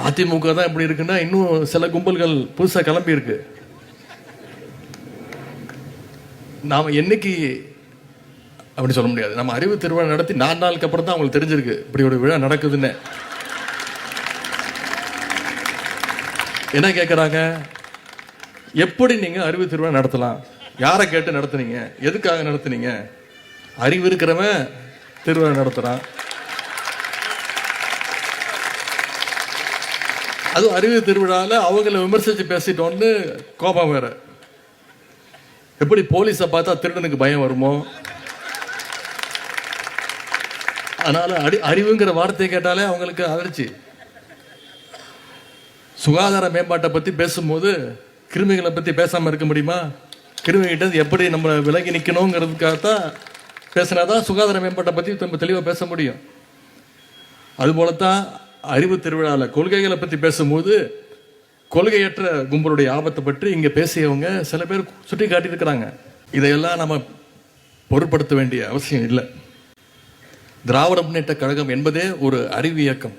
அதிமுக தான் இப்படி இருக்குன்னா இன்னும் சில கும்பல்கள் புதுசா கிளம்பி இருக்கு. நாம என்னைக்கு அப்படி சொல்ல முடியாது. நம்ம அறிவு திருவிழா நடத்தி 4 நாளுக்கு அப்புறம் தான் அவங்களுக்கு தெரிஞ்சிருக்கு இப்படி ஒரு விழா நடக்குதுன்னு. என்ன கேட்குறாங்க, எப்படி நீங்க அறிவு திருவிழா நடத்தலாம், யாரை கேட்டு நடத்துனீங்க, எதுக்காக நடத்துனீங்க? அறிவு இருக்கிறவன் திருவிழா நடத்துறான். அதுவும் அறிவு திருவிழாவில் அவங்கள விமர்சித்து பேசிட்டோன்னு கோபம் வேற. எப்படி போலீஸை பார்த்தா திருடனுக்கு பயம் வருமோ, அதனால அறிவுங்கிற வார்த்தையை கேட்டாலே அவங்களுக்கு அதிர்ச்சி. சுகாதார மேம்பாட்டை பற்றி பேசும்போது கிருமிகளை பற்றி பேசாமல் இருக்க முடியுமா? கிருமிகிட்ட எப்படி நம்ம விலகி நிற்கணுங்கிறதுக்காகத்தான் பேசினாதான் சுகாதார மேம்பாட்டை பற்றி நம்ம தெளிவாக பேச முடியும். அதுபோலத்தான் அறிவு திருவிழாவில் கொள்கைகளை பற்றி பேசும்போது கொள்கையற்ற கும்பலுடைய ஆபத்தை பற்றி இங்கே பேசியவங்க சில பேர் சுட்டி காட்டியிருக்கிறாங்க. இதையெல்லாம் நம்ம பொருட்படுத்த வேண்டிய அவசியம் இல்லை. திராவிட முன்னேற்ற கழகம் என்பதே ஒரு அறிவு இயக்கம்.